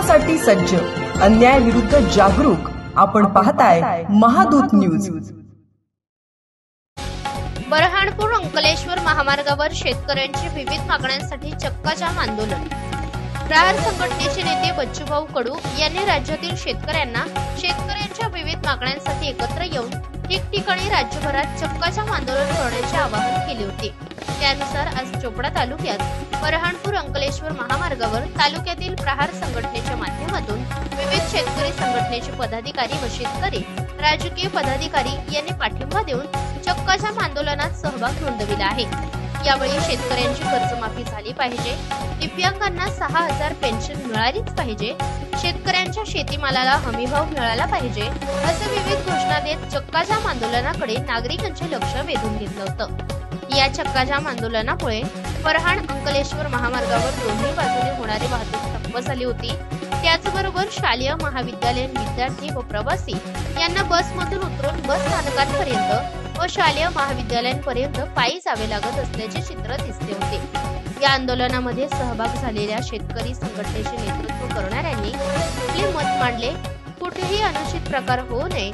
तुमच्यासाठी सज्ज, अन्याय विरुद्ध जागरूक. आपण पाहताय महादूत न्यूज. बरहाणपूर अंकलेश्वर महामार्गावर शेतकऱ्यांची विविध मागण्यांसाठी चक्काजाम आंदोलन. प्रहार संघटनेचे नेते बच्चूभाऊ कडू यांनी राज्यातील शेतकऱ्यांच्या विविध मागण्यांसाठी एकत्र येऊन ठिकठिकाणी राज्यभरात चक्काजाम आंदोलन करण्याचे आवाहन केले होते. त्यानुसार आज चोपडा तालुक्यात बरहाणपूर अंकलेश्वर महामार्गावर तालुक्यातील प्रहार संघटनेच्या माध्यमातून विविध शेतकरी संघटनेचे पदाधिकारी व शेतकरी राजकीय पदाधिकारी यांनी पाठिंबा देऊन चक्काजाम आंदोलनात सहभाग नोंदविला आहे. यावेळी शेतकऱ्यांची कर्जमाफी झाली पाहिजे, दिव्यांगांना 6,000 पेन्शन मिळालीच पाहिजे, शेतकऱ्यांच्या शेतीमालाला हमीभाव मिळाला पाहिजे असे विविध घोषणा देत चक्काजाम आंदोलनाकडे नागरिकांचे लक्ष वेधून घेतलं होतं. या चक्काजाम आंदोलनामुळे बरहाण अंकलेश्वर महामार्गावर दोन्ही बाजूने होणारी वाहतूक ठप्प झाली होती. त्याचबरोबर शालेय महाविद्यालयीन विद्यार्थी व प्रवासी यांना बसमधून उतरून बस स्थानकांपर्यंत व शालेय महाविद्यालयांपर्यंत पायी जावे लागत असल्याचे चित्र दिसते होते. या आंदोलनामध्ये सहभाग झालेल्या शेतकरी संघटनेचे नेतृत्व करणाऱ्यांनी आपले मत मांडले. कुठेही अनुचित प्रकार होऊ नये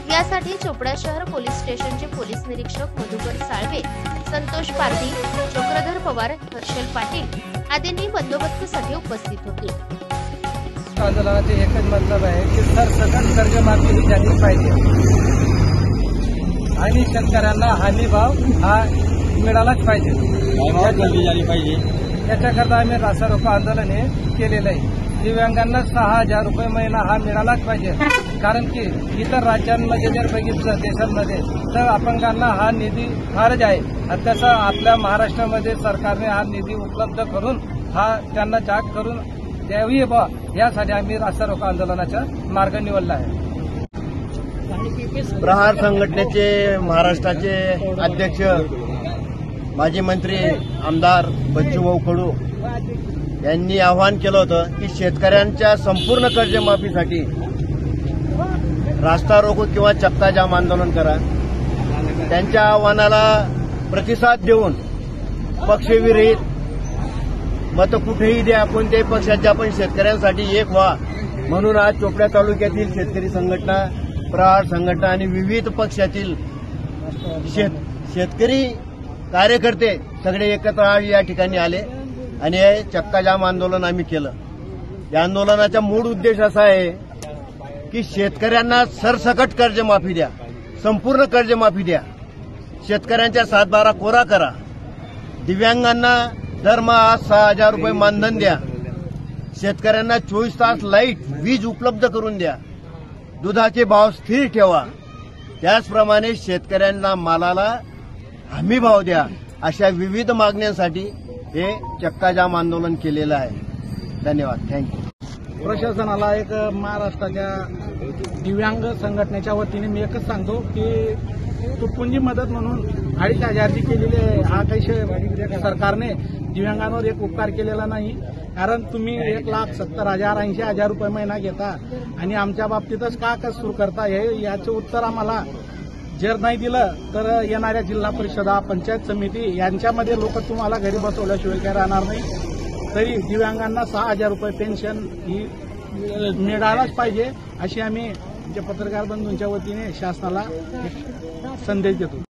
यासाठी चोपडा शहर पोलीस स्टेशनचे पोलीस निरीक्षक मधुकर साळवे, संतोष पारधी, चक्रधर पवार, हर्षल पाटील आदींनी बंदोबस्तासाठी उपस्थित होते. आंदोलनाचे एकच मतलब आहे की सरसकट कर्जमाफी झाली पाहिजे आणि शेतकऱ्यांना हमी भाव हा मिळालाच पाहिजे. याच्याकरता आम्ही रास्तारोको आंदोलन हे केलेलं आहे. दिव्यांगांना 6,000 रुपये महिना हा मिळालाच पाहिजे. कारण की इतर राज्यांमध्ये जर बघितलं देशांमध्ये तर अपंगांना हा निधी फारच आहे. तसं आपल्या महाराष्ट्रामध्ये सरकारने हा निधी उपलब्ध करून हा त्यांना जाग करून द्यावी बा, यासाठी आम्ही रास्तारोको आंदोलनाचा मार्ग निवडला आहे. प्रहार संघटनेचे महाराष्ट्राचे अध्यक्ष माजी मंत्री आमदार बच्चूभाऊ कडू यांनी आवाहन केलं होतं की शेतकऱ्यांच्या संपूर्ण कर्जमाफीसाठी रास्ता रोको किंवा चक्काजाम आंदोलन करा. त्यांच्या आव्हानाला प्रतिसाद देऊन पक्षविरहित मत कुठेही द्या, कोणत्याही पक्षाच्या पण शेतकऱ्यांसाठी एक व्हा म्हणून आज चोपडा तालुक्यातील शेतकरी संघटना, प्रहार संघटना आणि विविध पक्षातील शेतकरी कार्यकर्ते सगळे एकत्र या ठिकाणी आले आणि हे चक्काजाम आंदोलन आम्ही केलं. या आंदोलनाचा मूळ उद्देश असा आहे की शेतकऱ्यांना सरसकट कर्जमाफी द्या, संपूर्ण कर्जमाफी द्या, शेतकऱ्यांच्या 7/12 कोरा करा, दिव्यांगांना दरमहा 6,000 रुपये मानधन द्या, शेतकऱ्यांना 24 तास लाईट वीज उपलब्ध करून द्या, दुधाचे भाव स्थिर ठेवा, त्याचप्रमाणे शेतकऱ्यांना मालाला हमी भाव द्या. अशा विविध मागण्यांसाठी हे चक्काजाम आंदोलन केलेलं आहे. धन्यवाद. थँक्यू. प्रशासनाला एक महाराष्ट्राच्या दिव्यांग संघटनेच्या वतीने मी एकच सांगतो की तुटपुंजी मदत म्हणून 2,500 केलेली आहे. हा काही सरकारने दिव्यांगांवर एक उपकार केलेला नाही. कारण तुम्ही 1,70,000 80,000 रुपये महिना घेता आणि आमच्या बाबतीतच का सुरू करता, हे याचं उत्तर आम्हाला जर नाही दिलं तर येणाऱ्या जिल्हा परिषदा, पंचायत समिती यांच्यामध्ये लोक तुम्हाला घरी बसवल्याशिवाय काय राहणार नाही. तरी दिव्यांगांना 6,000 रुपये पेन्शन ही मिळालाच पाहिजे अशी आम्ही पत्रकार बंधूंच्या वतीने शासनाला संदेश देतो.